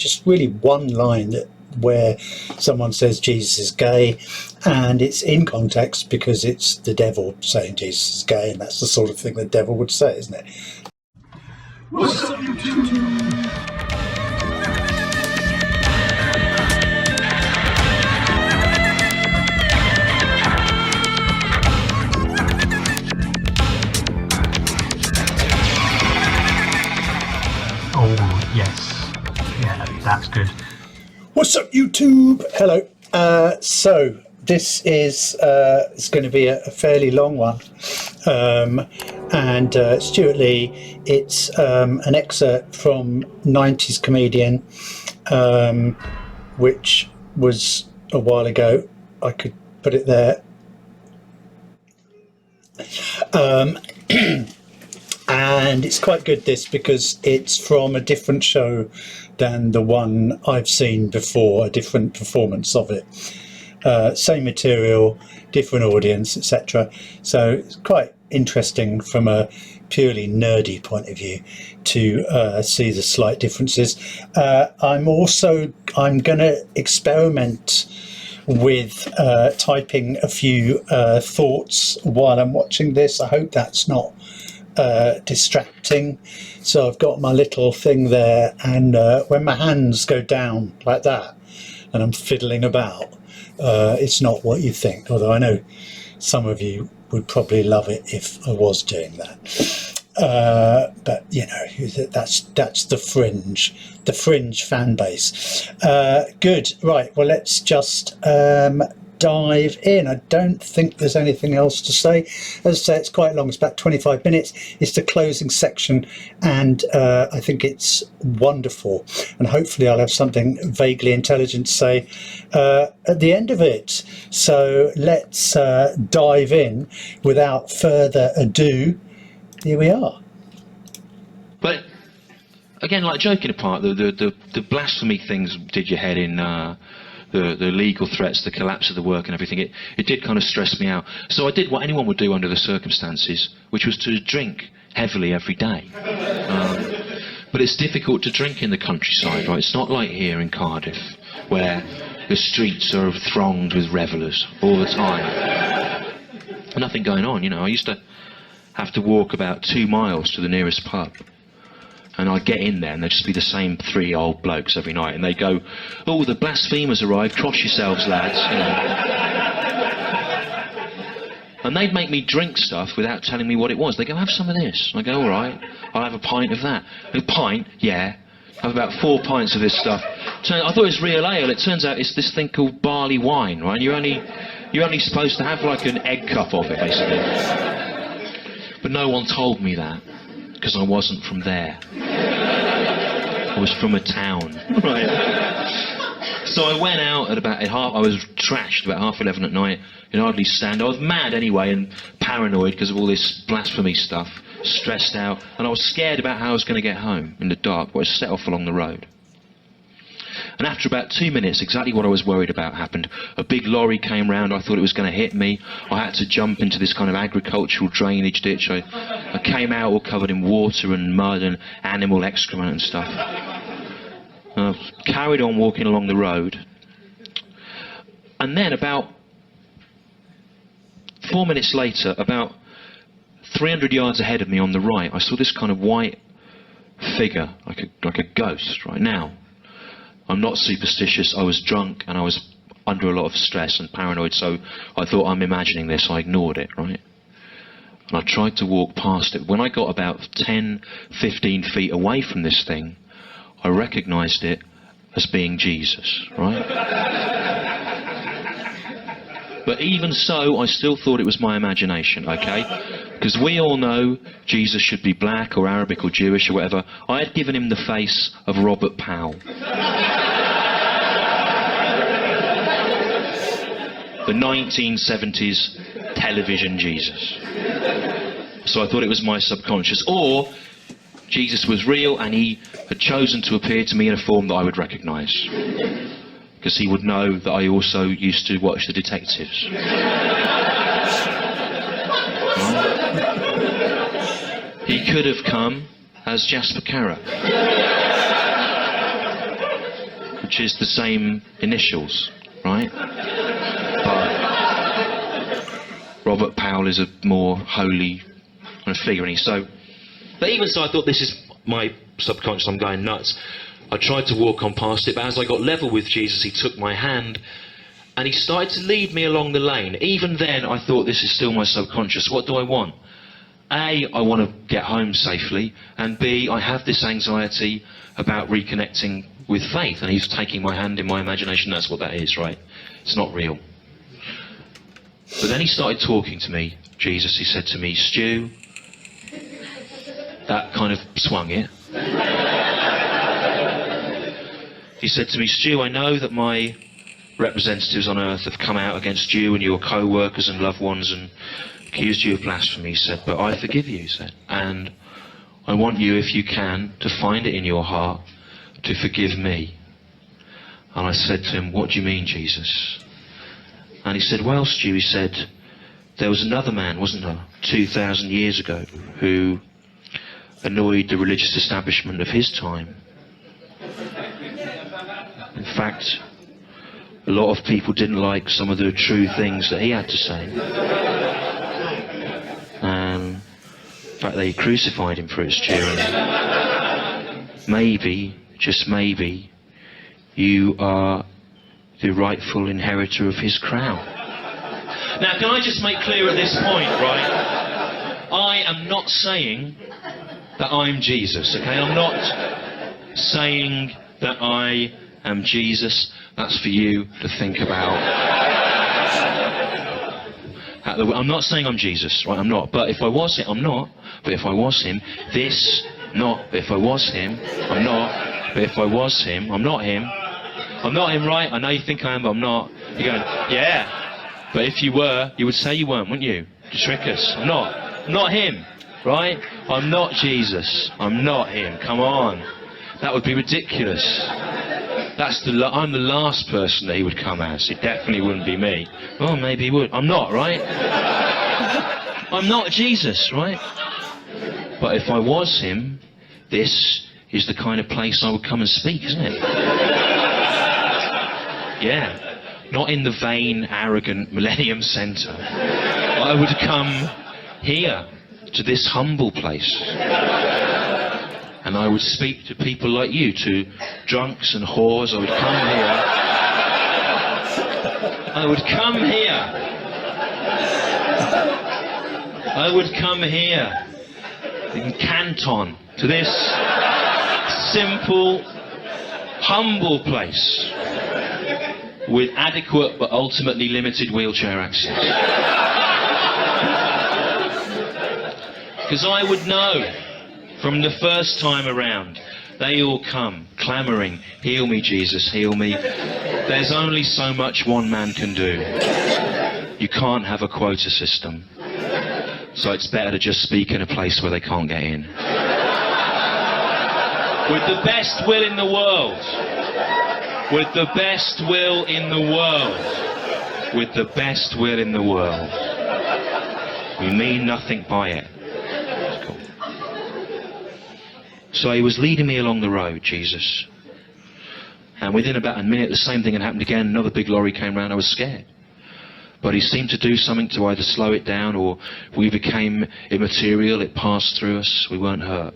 just really one line where someone says Jesus is gay, and it's in context because it's the devil saying Jesus is gay, and that's the sort of thing the devil would say, isn't it? What's up, YouTube? Oh, yes. Yeah, that's good. What's up, YouTube? Hello. So this is it's going to be a fairly long one, and Stewart Lee. It's an excerpt from '90s comedian, which was a while ago. I could put it there. And it's quite good, this, because it's from a different show than the one I've seen before, a different performance of it. Same material, different audience, etc. So it's quite interesting from a purely nerdy point of view to see the slight differences. I'm going to experiment with typing a few thoughts while I'm watching this. I hope that's not distracting. So I've got my little thing there, and when my hands go down like that and I'm fiddling about, it's not what you think, although I know some of you would probably love it if I was doing that. But you know, that's the fringe fan base. Good. Right, well, let's just dive in. I don't think there's anything else to say. As I say, it's quite long. It's about 25 minutes. It's the closing section, and I think it's wonderful. And hopefully I'll have something vaguely intelligent to say at the end of it. So let's dive in without further ado. Here we are. But again, like, joking apart, the blasphemy things did your head in. The legal threats, the collapse of the work and everything, it did kind of stress me out. So I did what anyone would do under the circumstances, which was to drink heavily every day. But it's difficult to drink in the countryside, right? It's not like here in Cardiff, where the streets are thronged with revellers all the time. Nothing going on, you know. I used to have to walk about 2 miles to the nearest pub. And I'd get in there and there'd just be the same 3 old blokes every night, and they'd go, "Oh, the blasphemers arrived, cross yourselves, lads," you know. And they'd make me drink stuff without telling me what it was. They go, "Have some of this." And I go, "All right, I'll have a pint of that." A pint? Yeah. I have about 4 pints of this stuff. I thought it was real ale. It turns out it's this thing called barley wine, right? And you're only supposed to have like an egg cup of it, basically. But no one told me that, because I wasn't from there. I was from a town, right? So I went out at about I was trashed about 11:30 at night. Could hardly stand. I was mad anyway and paranoid because of all this blasphemy stuff, stressed out, and I was scared about how I was going to get home in the dark. But I set off along the road. And after about 2 minutes, exactly what I was worried about happened. A big lorry came round. I thought it was going to hit me. I had to jump into this kind of agricultural drainage ditch. I came out all covered in water and mud and animal excrement and stuff. And I carried on walking along the road. And then about 4 minutes later, about 300 yards ahead of me on the right, I saw this kind of white figure, like a ghost. Right now, I'm not superstitious. I was drunk and I was under a lot of stress and paranoid, so I thought, I'm imagining this. I ignored it, right? And I tried to walk past it. When I got about 10, 15 feet away from this thing, I recognised it as being Jesus, right? But even so, I still thought it was my imagination, okay? Because we all know Jesus should be black or Arabic or Jewish or whatever. I had given him the face of Robert Powell. The 1970s television Jesus. So I thought it was my subconscious. Or Jesus was real and he had chosen to appear to me in a form that I would recognise. Because he would know that I also used to watch the detectives. He could have come as Jasper Carrott. which is the same initials, right? But Robert Powell is a more holy kind of figure, and but even so, I thought, this is my subconscious, I'm going nuts. I tried to walk on past it, but as I got level with Jesus, he took my hand and he started to lead me along the lane. Even then, I thought, this is still my subconscious. What do I want? A, I want to get home safely, and B, I have this anxiety about reconnecting with faith, and he's taking my hand in my imagination. That's what that is, right? It's not real. But then he started talking to me, Jesus. He said to me, Stu, that kind of swung it. He said to me, Stu, I know that my representatives on earth have come out against you and your co-workers and loved ones and accused you of blasphemy, he said, but I forgive you, he said, and I want you, if you can, to find it in your heart to forgive me. And I said to him, what do you mean, Jesus? And he said, well, Stu, he said, there was another man, wasn't there, 2,000 years ago, who annoyed the religious establishment of his time. In fact, a lot of people didn't like some of the true things that he had to say. In fact, they crucified him for it, Stu. Maybe, just maybe, you are the rightful inheritor of his crown. Now, can I just make clear at this point, right? I am not saying that I'm Jesus, okay? I'm not saying that I am Jesus. That's for you to think about. I'm not saying I'm Jesus, right? I'm not. But if I was him, I'm not. But if I was him, this, not. But if I was him, I'm not. But if I was him, I'm not him. I'm not him, right? I know you think I am, but I'm not. You're going, yeah. But if you were, you would say you weren't, wouldn't you? To trick us. I'm not. I'm not him, right? I'm not Jesus. I'm not him. Come on. That would be ridiculous. I'm the last person that he would come as. It definitely wouldn't be me. Oh, maybe he would. I'm not, right? I'm not Jesus, right? But if I was him, this is the kind of place I would come and speak, isn't it? Yeah. Not in the vain, arrogant Millennium Centre. I would come here, to this humble place. And I would speak to people like you, to drunks and whores. I would come here. I would come here. I would come here in Canton to this simple, humble place with adequate but ultimately limited wheelchair access. Because I would know from the first time around, they all come clamouring, heal me, Jesus, heal me. There's only so much one man can do. You can't have a quota system. So it's better to just speak in a place where they can't get in. With the best will in the world. With the best will in the world. With the best will in the world. We mean nothing by it. So he was leading me along the road, Jesus. And within about a minute, the same thing had happened again. Another big lorry came round. I was scared. But he seemed to do something to either slow it down, or we became immaterial. It passed through us. We weren't hurt.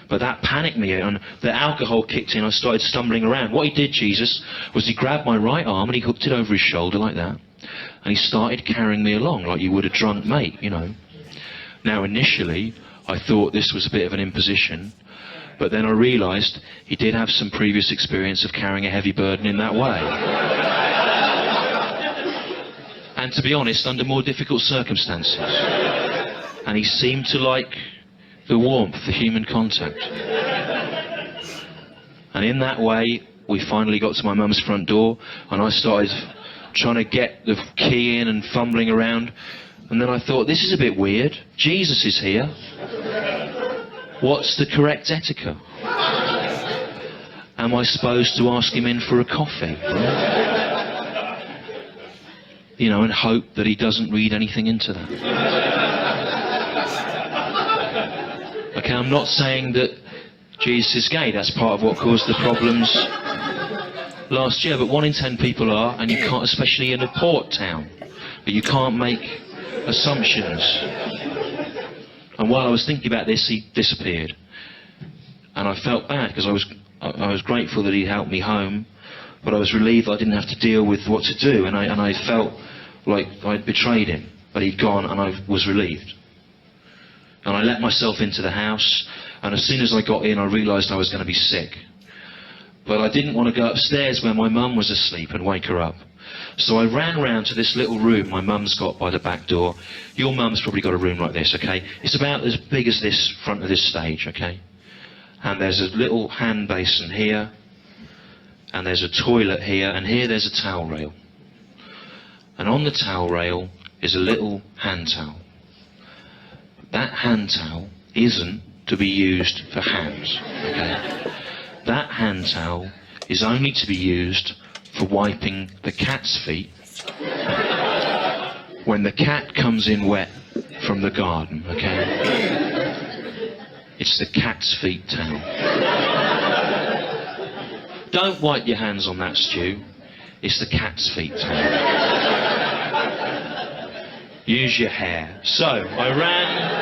But that panicked me, and the alcohol kicked in. I started stumbling around. What he did, Jesus, was he grabbed my right arm and he hooked it over his shoulder like that. And he started carrying me along like you would a drunk mate, you know. Now, initially, I thought this was a bit of an imposition. But then I realised he did have some previous experience of carrying a heavy burden in that way. And to be honest, under more difficult circumstances. And he seemed to like the warmth, the human contact. And in that way, we finally got to my mum's front door, and I started trying to get the key in and fumbling around. And then I thought, this is a bit weird. Jesus is here. What's the correct etiquette? Am I supposed to ask him in for a coffee? You know, and hope that he doesn't read anything into that. Okay, I'm not saying that Jesus is gay. That's part of what caused the problems last year, but 1 in 10 people are, and you can't, especially in a port town, but you can't make assumptions. And while I was thinking about this, he disappeared. And I felt bad, because I was grateful that he helped me home, but I was relieved I didn't have to deal with what to do, and I felt like I'd betrayed him, but he'd gone, and I was relieved. And I let myself into the house, and as soon as I got in, I realised I was going to be sick. But I didn't want to go upstairs where my mum was asleep and wake her up. So I ran round to this little room my mum's got by the back door. Your mum's probably got a room like this, okay? It's about as big as this front of this stage, okay? And there's a little hand basin here, and there's a toilet here, and here there's a towel rail. And on the towel rail is a little hand towel. That hand towel isn't to be used for hands, okay? That hand towel is only to be used for wiping the cat's feet when the cat comes in wet from the garden, okay? It's the cat's feet towel. Don't wipe your hands on that, Stu. It's the cat's feet towel. Use your hair. So, I ran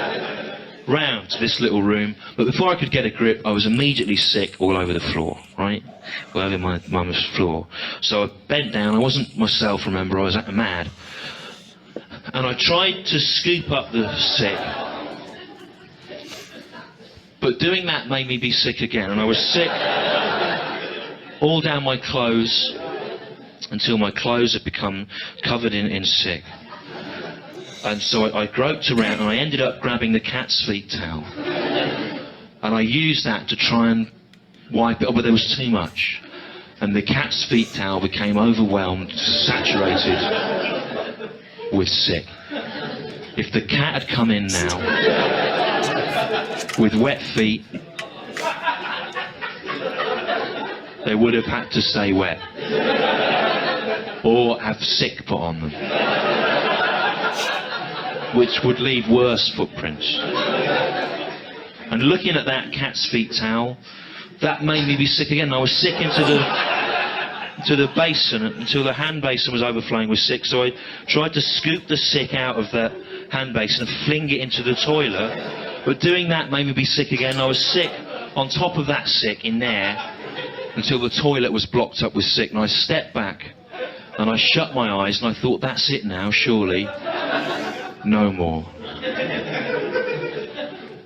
round to this little room, but before I could get a grip, I was immediately sick all over the floor, right? All over my mum's floor. So I bent down, I wasn't myself, remember, I was mad. And I tried to scoop up the sick. But doing that made me be sick again, and I was sick all down my clothes until my clothes had become covered in sick. And so I groped around, and I ended up grabbing the cat's feet towel. And I used that to try and wipe it up, but there was too much. And the cat's feet towel became overwhelmed, saturated with sick. If the cat had come in now, with wet feet, they would have had to stay wet. Or have sick put on them. Which would leave worse footprints. And looking at that cat's feet towel, that made me be sick again. I was sick into the basin until the hand basin was overflowing with sick. So I tried to scoop the sick out of the hand basin and fling it into the toilet. But doing that made me be sick again. I was sick on top of that sick in there until the toilet was blocked up with sick. And I stepped back and I shut my eyes and I thought, that's it now, surely. No more.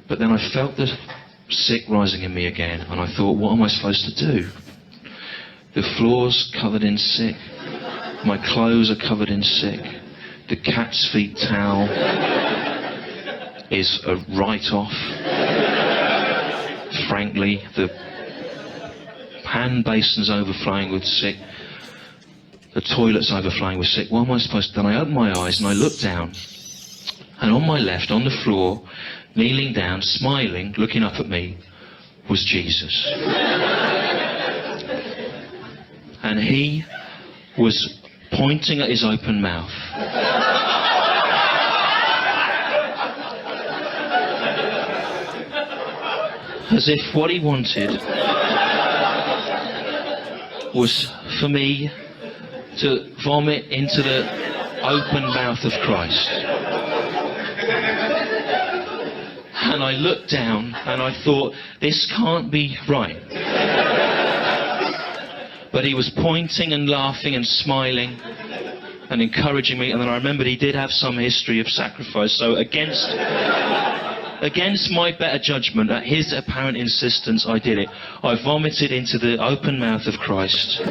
But then I felt the sick rising in me again, and I thought, what am I supposed to do? The floor's covered in sick. My clothes are covered in sick. The cat's feet towel is a write-off. Frankly, the hand basin's overflowing with sick. The toilet's overflowing with sick. What am I supposed to do? Then I opened my eyes and I looked down. And on my left, on the floor, kneeling down, smiling, looking up at me, was Jesus. And he was pointing at his open mouth. As if what he wanted was for me to vomit into the open mouth of Christ. And I looked down and I thought, this can't be right. But he was pointing and laughing and smiling and encouraging me. And then I remembered he did have some history of sacrifice. So against my better judgment, at his apparent insistence, I did it. I vomited into the open mouth of Christ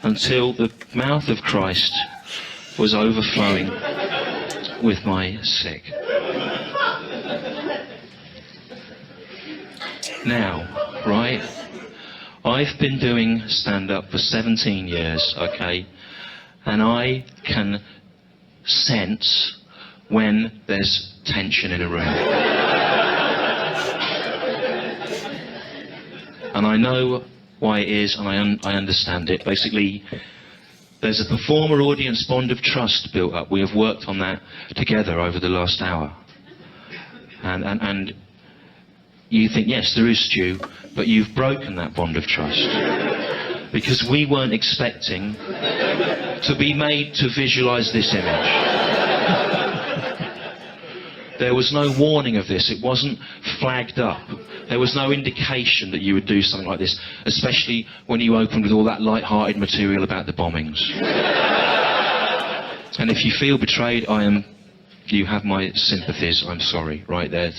until the mouth of Christ was overflowing with my sick. Now, right, I've been doing stand-up for 17 years, okay, and I can sense when there's tension in a room. And I know why it is, and I understand it. Basically, there's a performer-audience bond of trust built up. We have worked on that together over the last hour. And you think, yes, there is, Stu, but you've broken that bond of trust. because we weren't expecting to be made to visualise this image. There was no warning of this. It wasn't flagged up. There was no indication that you would do something like this, especially when you opened with all that light-hearted material about the bombings. And if you feel betrayed, you have my sympathies. I'm sorry, right there.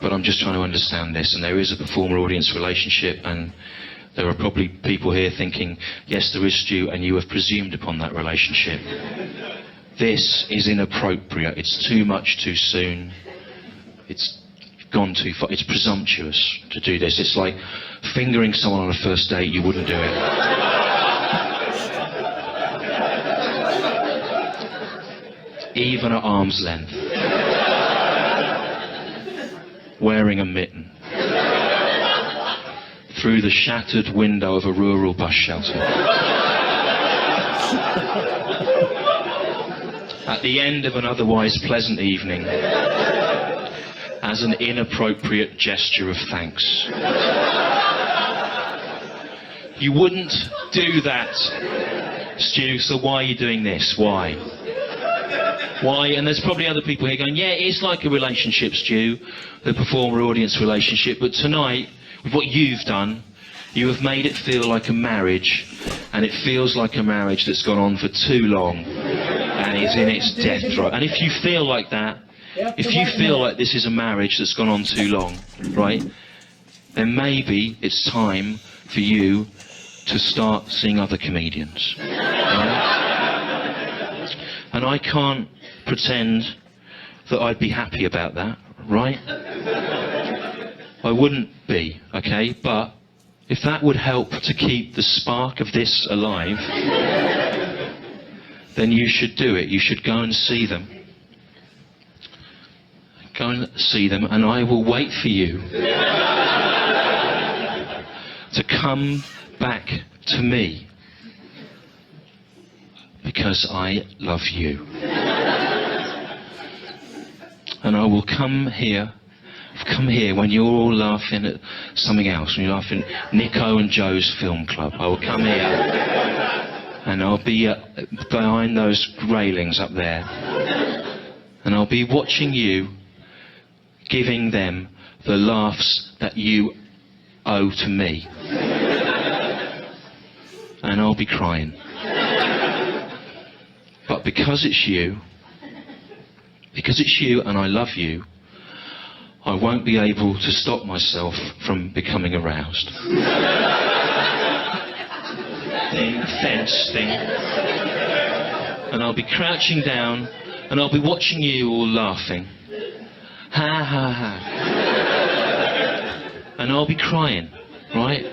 But I'm just trying to understand this, and there is a performer-audience relationship, and there are probably people here thinking, yes, there is, Stu, and you have presumed upon that relationship. This is inappropriate. It's too much too soon. It's gone too far. It's presumptuous to do this. It's like fingering someone on a first date. You wouldn't do it. Even at arm's length. Wearing a mitten. Through the shattered window of a rural bus shelter. At the end of an otherwise pleasant evening, as an inappropriate gesture of thanks. You wouldn't do that, Stu, so why are you doing this? Why? Why? And there's probably other people here going, yeah, it's like a relationship, Stu, the performer-audience relationship, but tonight, with what you've done, you have made it feel like a marriage, and it feels like a marriage that's gone on for too long. And is in its death throes. And if you feel like that, if you feel like this is a marriage that's gone on too long, right, then maybe it's time for you to start seeing other comedians. Right? And I can't pretend that I'd be happy about that, right? I wouldn't be, okay? But if that would help to keep the spark of this alive, then you should do it. You should go and see them. Go and see them, and I will wait for you to come back to me, because I love you. And I will come here when you're all laughing at something else, when you're laughing at Nico and Joe's film club. I will come here. And I'll be behind those railings up there. And I'll be watching you, giving them the laughs that you owe to me. And I'll be crying. But because it's you and I love you, I won't be able to stop myself from becoming aroused. Fence thing, and I'll be crouching down and I'll be watching you all laughing, ha ha ha, and I'll be crying, right?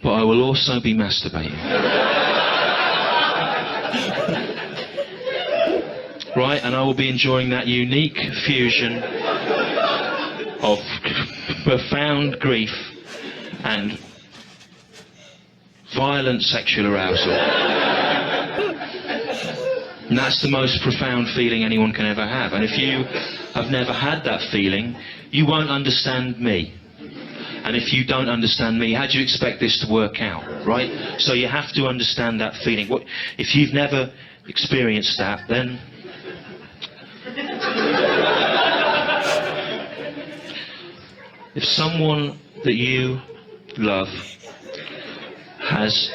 But I will also be masturbating, right? And I will be enjoying that unique fusion of profound grief and violent sexual arousal. And that's the most profound feeling anyone can ever have. And if you have never had that feeling, you won't understand me. And if you don't understand me, how do you expect this to work out, right? So you have to understand that feeling. If you've never experienced that, then if someone that you love has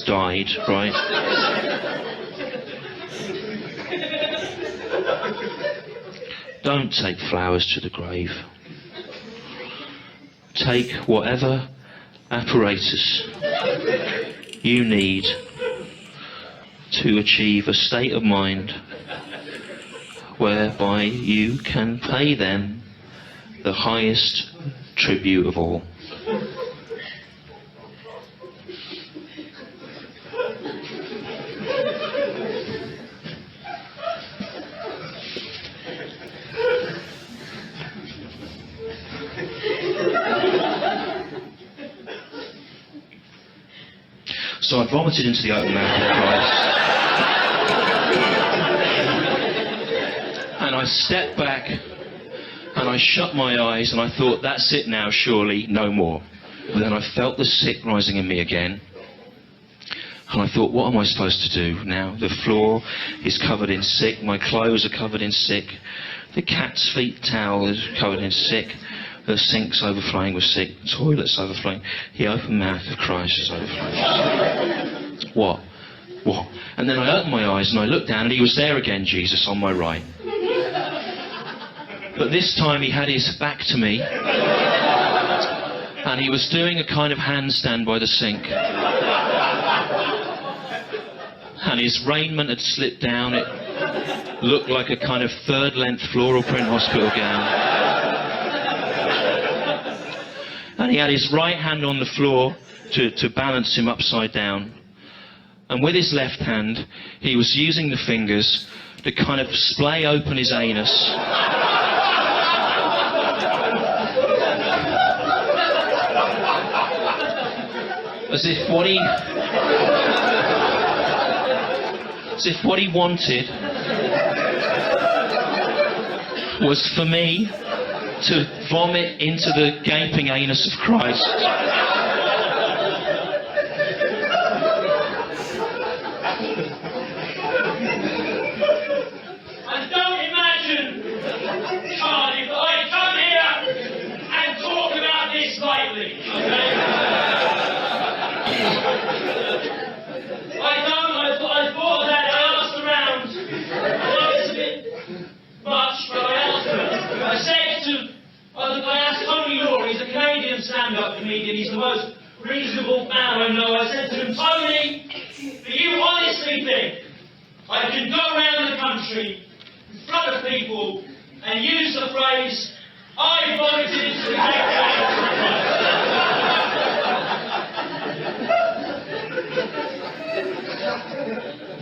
died, right? Don't take flowers to the grave. Take whatever apparatus you need to achieve a state of mind whereby you can pay them the highest tribute of all. So I vomited into the open mouth of Christ. And I stepped back and I shut my eyes and I thought, that's it now, surely, no more. But then I felt the sick rising in me again. And I thought, what am I supposed to do now? The floor is covered in sick. My clothes are covered in sick. The cat's feet towel is covered in sick. The sink's overflowing with sick. The toilet's overflowing. The open mouth of Christ is overflowing with sick. What? What? And then I opened my eyes and I looked down and he was there again, Jesus, on my right. But this time he had his back to me. And he was doing a kind of handstand by the sink. And his raiment had slipped down. It looked like a kind of third-length floral print hospital gown. And he had his right hand on the floor to balance him upside down. And with his left hand, he was using the fingers to kind of splay open his anus. As if what he wanted was for me to vomit into the gaping anus of Christ. And don't imagine, Charlie, that I come here and talk about this lightly, okay? I thought that I asked around. I know it's a bit much, but I asked her. I asked Tony Law, he's a Canadian stand-up comedian, he's the most reasonable man I know. I said to him, Tony, do you honestly think I can go around the country in front of people and use the phrase, I voted into the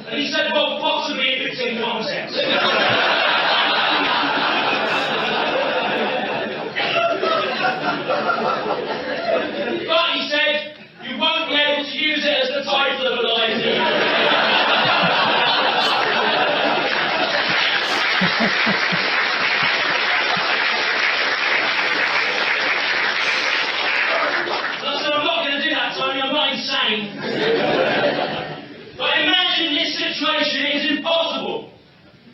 And he said, well, possibly if it's in context. But he said, you won't be able to use it as the title of a live TV. I said, I'm not going to do that, Tony, I'm not insane. But imagine this situation, it is impossible.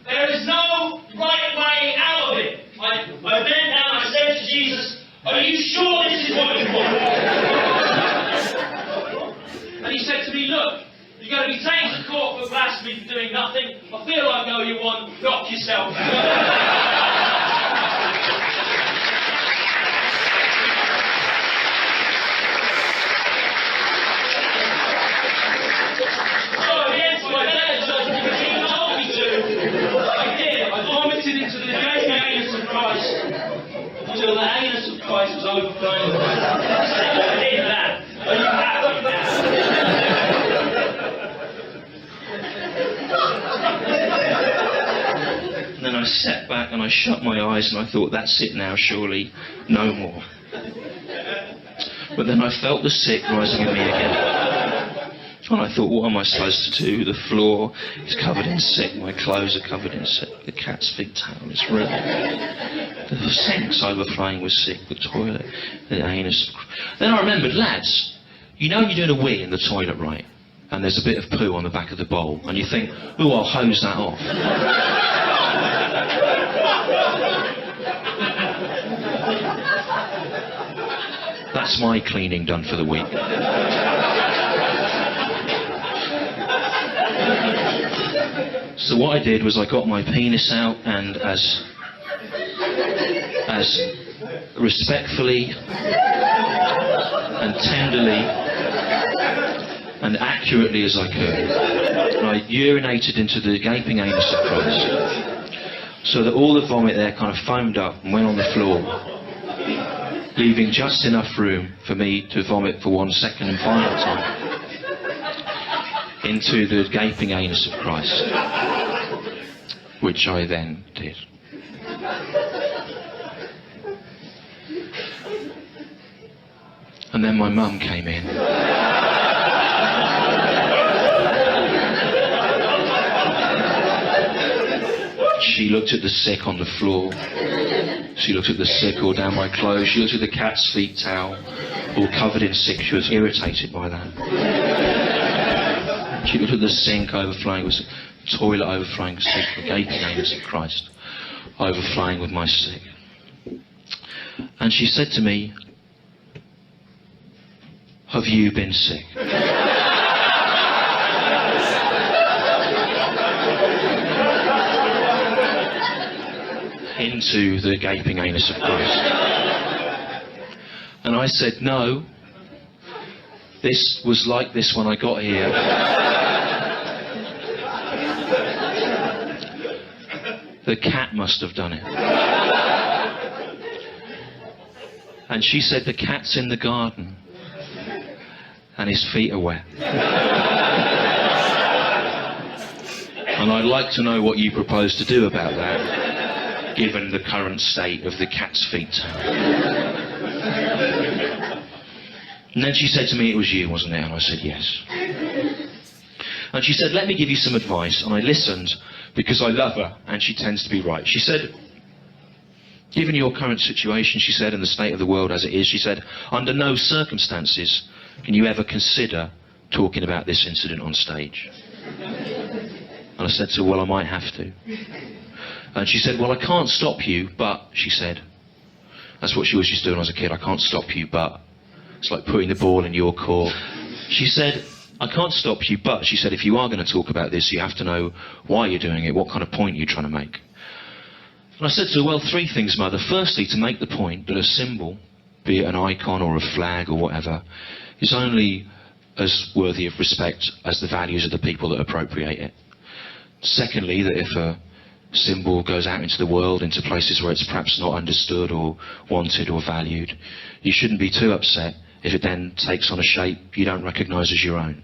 There is no right way out of it. I bent down, I said to Jesus, are you sure this is what you want? And he said to me, look, you're going to be taken to court for blasphemy for doing nothing. I feel I know you want, knock yourself. Until the anus of Christ was overflowing. I did that. Are you happy now? And then I sat back and I shut my eyes and I thought, that's it now, surely, no more. But then I felt the sick rising in me again. And I thought, what am I supposed to do? The floor is covered in sick, my clothes are covered in sick, the cat's feet towel is ruined. The sink's overflowing with sick, the toilet, the anus. Then I remembered, lads, you know you're doing a wee in the toilet, right? And there's a bit of poo on the back of the bowl, and you think, ooh, I'll hose that off. That's my cleaning done for the week. So what I did was I got my penis out and as respectfully and tenderly and accurately as I could, and I urinated into the gaping anus of Christ, so that all the vomit there kind of foamed up and went on the floor, leaving just enough room for me to vomit for one second and final time into the gaping anus of Christ, which I then did. And then my mum came in. She looked at the sick on the floor, She looked at the sick all down my clothes. She looked at the cat's feet towel, all covered in sick. She was irritated by that. She looked at the sink overflowing with toilet overflowing with sick, the gaping anus of Christ overflowing with my sick. And she said to me, "Have you been sick?" Into the gaping anus of Christ. And I said, "No, this was like this when I got here." The cat must have done it. And she said, "The cat's in the garden and his feet are wet." And I'd like to know what you propose to do about that, given the current state of the cat's feet. And then she said to me, "It was you, wasn't it?" And I said, "Yes." And she said, "Let me give you some advice." And I listened because I love her and she tends to be right. She said, "Given your current situation," she said, "and the state of the world as it is," she said, "under no circumstances can you ever consider talking about this incident on stage." And I said to her, "Well, I might have to." And she said, "Well, I can't stop you, but," she said, that's what she was used to when I was a kid, "I can't stop you, but." It's like putting the ball in your court. She said, "I can't stop you, but," she said, "if you are going to talk about this, you have to know why you're doing it, what kind of point you're trying to make." And I said to her, "Well, three things, Mother. Firstly, to make the point that a symbol, be it an icon or a flag or whatever, is only as worthy of respect as the values of the people that appropriate it. Secondly, that if a symbol goes out into the world, into places where it's perhaps not understood or wanted or valued, you shouldn't be too upset if it then takes on a shape you don't recognise as your own.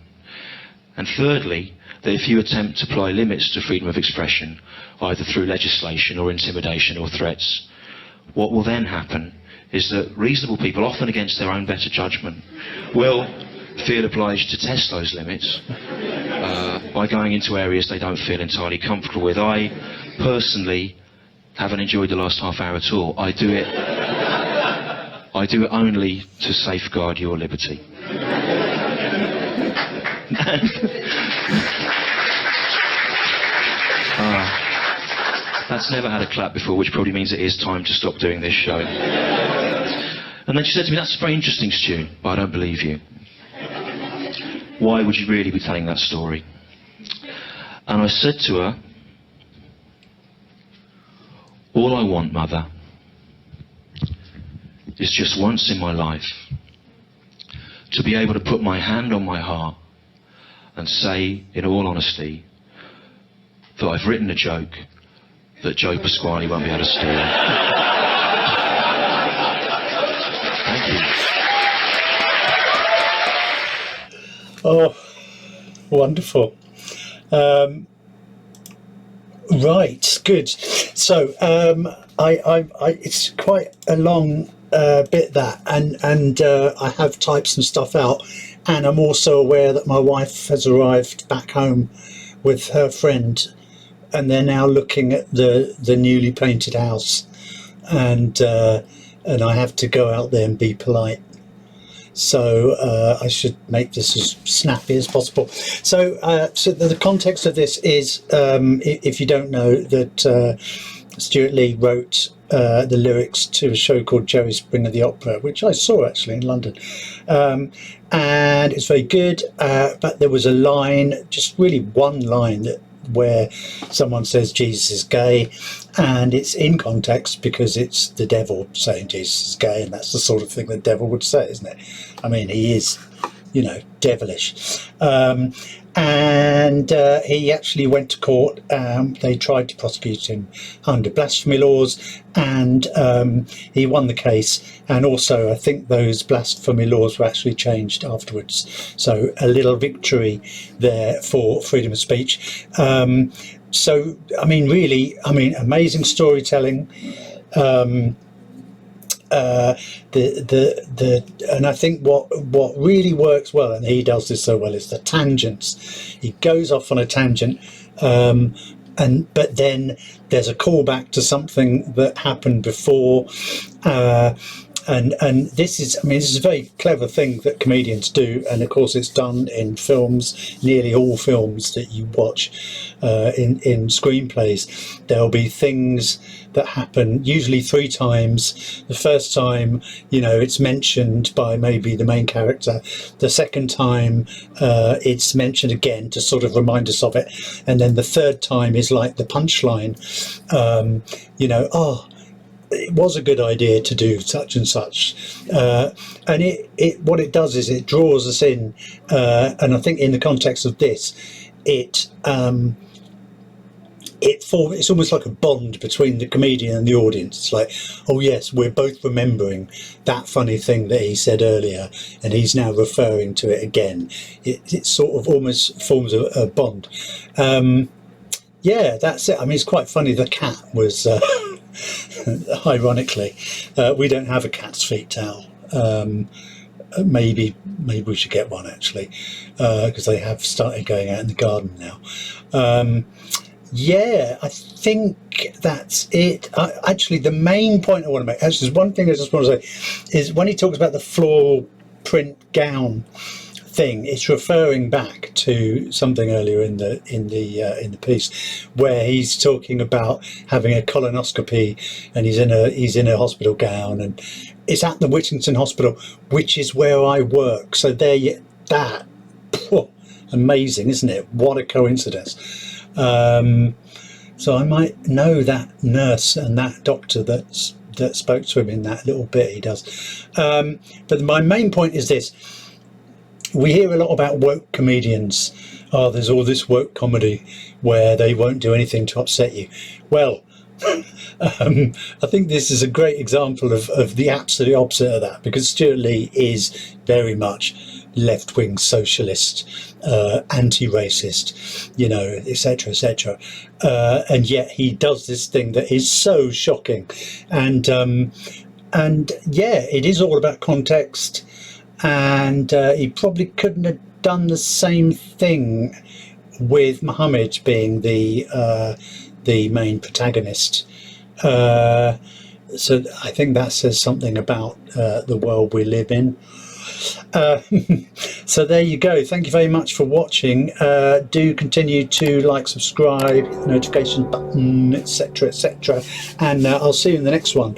And thirdly, that if you attempt to apply limits to freedom of expression, either through legislation or intimidation or threats, what will then happen is that reasonable people, often against their own better judgment, will feel obliged to test those limits by going into areas they don't feel entirely comfortable with. I personally haven't enjoyed the last half hour at all. I do it only to safeguard your liberty." That's never had a clap before, which probably means it is time to stop doing this show. And then she said to me, "That's very interesting, Stu, but I don't believe you. Why would you really be telling that story?" And I said to her, "All I want, Mother, is just once in my life to be able to put my hand on my heart and say, in all honesty, that I've written a joke that Joe Pasquale won't be able to steal." Thank you. Oh, wonderful. Right, good. So it's quite a long bit that, and I have typed some stuff out, and I'm also aware that my wife has arrived back home with her friend, and they're now looking at the newly painted house, and I have to go out there and be polite. So I should make this as snappy as possible. So the context of this is, if you don't know, that Stewart Lee wrote the lyrics to a show called Jerry Springer the Opera, which I saw actually in London. And it's very good, but there was a line, just really one line, where someone says Jesus is gay, and it's in context because it's the devil saying Jesus is gay, and that's the sort of thing the devil would say, isn't it? I mean, he is, devilish. And he actually went to court. They tried to prosecute him under blasphemy laws, and he won the case. And also, I think those blasphemy laws were actually changed afterwards. So a little victory there for freedom of speech. So, I mean, really, amazing storytelling. And I think what really works well, and he does this so well, is the tangents. He goes off on a tangent, but then there's a callback to something that happened before. And this is, I mean, this is a very clever thing that comedians do, and of course it's done in films. Nearly all films that you watch in screenplays, there'll be things that happen usually 3 times. The first time, you know, it's mentioned by maybe the main character. The second time, it's mentioned again to sort of remind us of it, and then the third time is like the punchline. You know, oh, it was a good idea to do such and such, and it what it does is it draws us in, and I think in the context of this, it's almost like a bond between the comedian and the audience. It's like, oh yes, we're both remembering that funny thing that he said earlier, and he's now referring to it again. It sort of almost forms a bond. Yeah, that's it. I mean, it's quite funny. The cat was. Ironically, we don't have a cat's feet towel. Maybe we should get one actually, because they have started going out in the garden now. Yeah, I think that's it. Actually, the main point I want to make, actually, there's one thing I just want to say, is when he talks about the floral print gown thing, it's referring back to something earlier in the piece, where he's talking about having a colonoscopy, and he's in a hospital gown, and it's at the Whittington Hospital, which is where I work. So amazing, isn't it? What a coincidence. So I might know that nurse and that doctor that spoke to him in that little bit he does. But my main point is this. We hear a lot about woke comedians. Oh, there's all this woke comedy where they won't do anything to upset you. Well, I think this is a great example of the absolute opposite of that, because Stewart Lee is very much left-wing socialist, anti-racist, you know, etc., etc. And yet he does this thing that is so shocking. And yeah, it is all about context. And he probably couldn't have done the same thing with Muhammad being the main protagonist. So I think that says something about the world we live in. So there you go. Thank you very much for watching. Do continue to like, subscribe, notification button, etc., etc. And I'll see you in the next one.